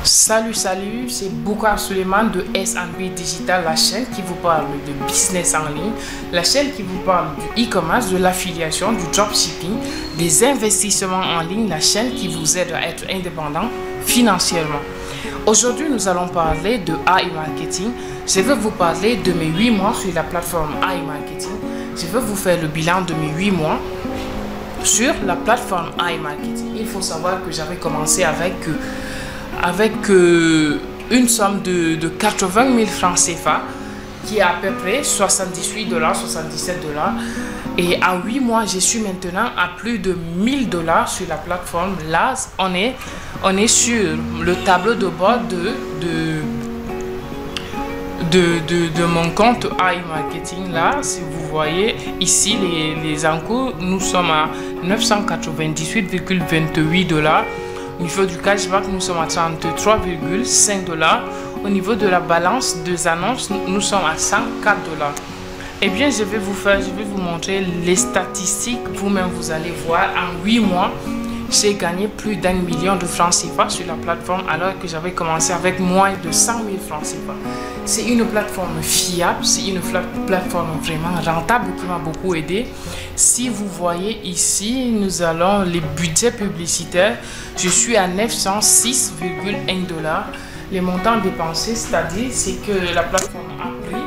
Salut, c'est Boukar Suleiman de S&B Digital, la chaîne qui vous parle de business en ligne, la chaîne qui vous parle du e-commerce, de l'affiliation, du dropshipping, des investissements en ligne, la chaîne qui vous aide à être indépendant financièrement. Aujourd'hui, nous allons parler de AI Marketing. Je vais vous parler de mes 8 mois sur la plateforme AI Marketing. Je vais vous faire le bilan de mes 8 mois sur la plateforme AI Marketing. Il faut savoir que j'avais commencé avec une somme de 80 000 francs CFA, qui est à peu près 78 $, 77 $. Et à 8 mois, je suis maintenant à plus de 1000 $ sur la plateforme. Là, on est sur le tableau de bord de mon compte AI Marketing. Là, si vous voyez ici les encours, nous sommes à 998,28 $. Au niveau du cashback, nous sommes à 33,5 $. Au niveau de la balance des annonces, nous sommes à 104 $. Eh bien, je vais vous montrer les statistiques. Vous-même, vous allez voir, en 8 mois, j'ai gagné plus d'1 million de francs CFA sur la plateforme, alors que j'avais commencé avec moins de 100 000 francs CFA. C'est une plateforme fiable, c'est une plateforme vraiment rentable qui m'a beaucoup aidé. Si vous voyez ici, nous allons les budgets publicitaires. Je suis à 906,1 $. Les montants dépensés, c'est-à-dire c'est que la plateforme a pris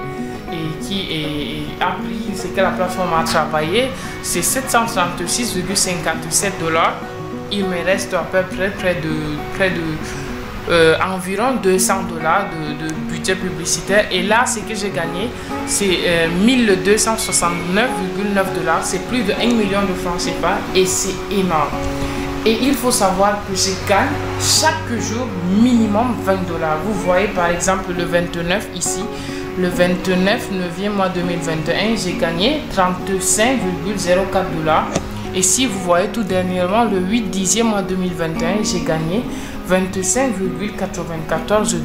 et ce que la plateforme a travaillé, c'est 736,57 $. Il me reste à peu près environ 200 $ de budget publicitaire. Et là, ce que j'ai gagné, c'est 1269,9 $. C'est plus de 1 million de francs CFA et c'est énorme. Et il faut savoir que je gagne chaque jour minimum 20 $. Vous voyez par exemple le 29 ici, le 29 9e mois 2021, j'ai gagné 35,04 $. Et si vous voyez tout dernièrement, le 8 10e mois 2021, j'ai gagné 25,94 $.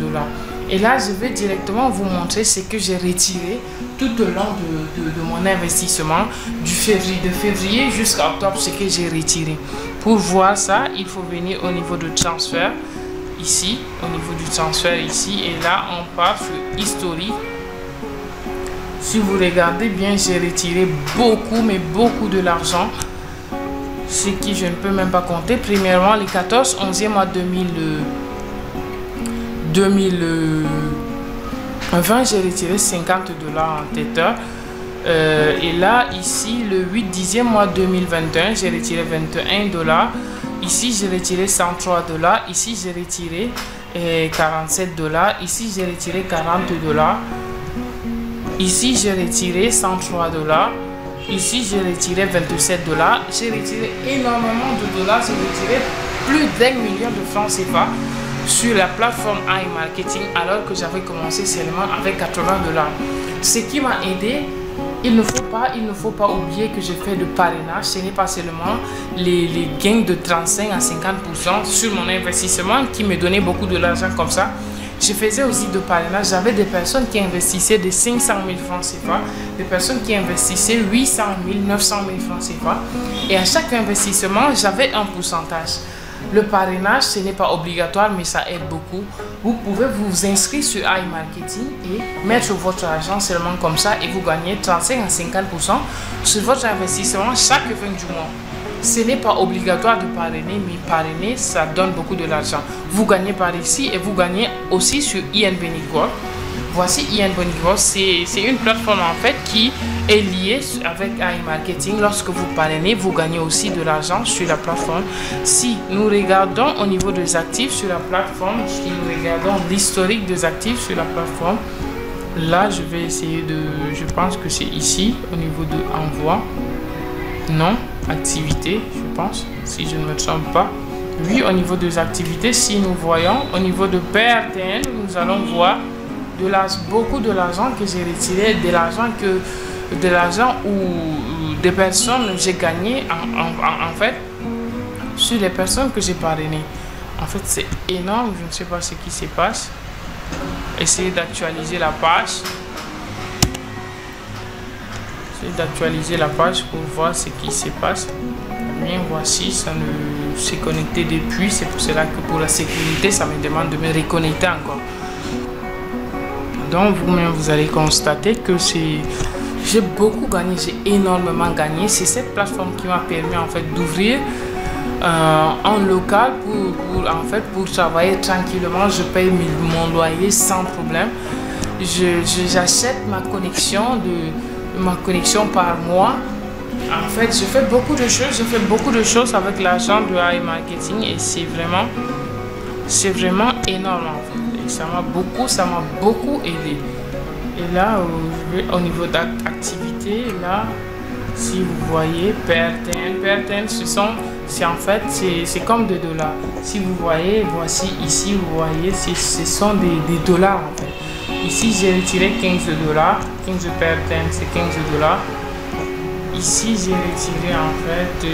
Et là, je vais directement vous montrer ce que j'ai retiré tout au long de mon investissement de février jusqu'à octobre, ce que j'ai retiré. Pour voir ça, il faut venir au niveau de transfert, ici, au niveau du transfert ici, et là, on part sur historique. Si vous regardez bien, j'ai retiré beaucoup, mais beaucoup de l'argent, ce qui je ne peux même pas compter. Premièrement, les 14 11e mois 2020, j'ai retiré 50 $ en tether. Et là, ici, le 8 10e mois 2021, j'ai retiré 21 $. Ici, j'ai retiré 103 $. Ici, j'ai retiré 47 $. Ici, j'ai retiré 40 $. Ici, j'ai retiré 103 $. Ici, j'ai retiré 27 $. J'ai retiré énormément de dollars. J'ai retiré plus d'1 million de francs CFA sur la plateforme AI Marketing, alors que j'avais commencé seulement avec 80 $. Ce qui m'a aidé, il ne faut pas oublier que je fais de parrainage. Ce n'est pas seulement les gains de 35 à 50% sur mon investissement qui me donnait beaucoup de l'argent comme ça. Je faisais aussi de parrainage. J'avais des personnes qui investissaient de 500 000 francs CFA, des personnes qui investissaient 800 000, 900 000 francs CFA. Et à chaque investissement, j'avais un pourcentage. Le parrainage, ce n'est pas obligatoire, mais ça aide beaucoup. Vous pouvez vous inscrire sur AI Marketing et mettre votre argent seulement comme ça et vous gagnez 35 à 50% sur votre investissement chaque fin du mois. Ce n'est pas obligatoire de parrainer, mais parrainer, ça donne beaucoup de l'argent. Vous gagnez par ici et vous gagnez aussi sur INB Network. Voici INB Network, c'est une plateforme en fait qui est liée avec AI Marketing. Lorsque vous parrainez, vous gagnez aussi de l'argent sur la plateforme. Si nous regardons au niveau des actifs sur la plateforme, si nous regardons l'historique des actifs sur la plateforme, là je vais essayer je pense que c'est ici au niveau de envoi. Non, activité, je pense, si je ne me trompe pas. Oui, au niveau des activités, si nous voyons, au niveau de PRTN, nous allons voir beaucoup de l'argent que j'ai retiré, de l'argent ou des personnes que j'ai gagné en fait, sur les personnes que j'ai parrainées. En fait, c'est énorme, je ne sais pas ce qui se passe. Essayez d'actualiser la page. D'actualiser la page pour voir ce qui se passe. rien. Voici, ça ne s'est connecté depuis. C'est pour cela que pour la sécurité, ça me demande de me reconnecter encore. Donc vous-même, vous allez constater que j'ai beaucoup gagné, j'ai énormément gagné. C'est cette plateforme qui m'a permis en fait d'ouvrir en local pour travailler tranquillement. Je paye mon loyer sans problème. J'achète ma connexion par mois. En fait, je fais beaucoup de choses avec l'argent de AI Marketing et c'est vraiment énorme en fait. Et ça m'a beaucoup aidé. Et là, au niveau d'activité, là, si vous voyez, PRTN, c'est comme des dollars. Si vous voyez, voici ici, vous voyez, ce sont des dollars en fait. Ici, j'ai retiré 15 dollars. 15 PRTN, c'est 15 dollars. Ici, j'ai retiré en fait...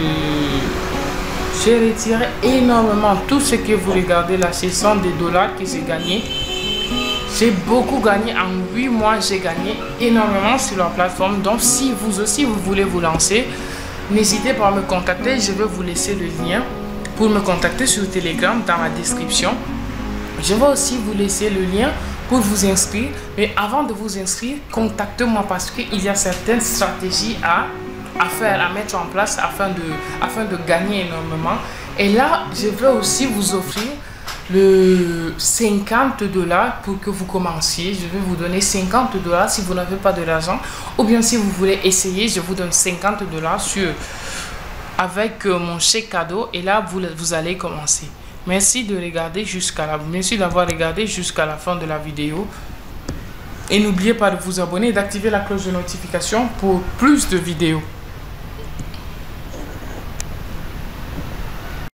j'ai retiré énormément. Tout ce que vous regardez là, ce sont des dollars que j'ai gagné. J'ai beaucoup gagné. En 8 mois, j'ai gagné énormément sur la plateforme. Donc, si vous aussi, vous voulez vous lancer, n'hésitez pas à me contacter. Je vais vous laisser le lien pour me contacter sur Telegram dans la description. Je vais aussi vous laisser le lien pour vous inscrire. Mais avant de vous inscrire, contactez-moi parce qu'il y a certaines stratégies à mettre en place afin de gagner énormément. Et là, je vais aussi vous offrir le 50 dollars pour que vous commenciez. Je vais vous donner 50 dollars si vous n'avez pas de l'argent, ou bien si vous voulez essayer, je vous donne 50 dollars avec mon chèque cadeau et là vous allez commencer. Merci d'avoir regardé jusqu'à la fin de la vidéo et n'oubliez pas de vous abonner et d'activer la cloche de notification pour plus de vidéos.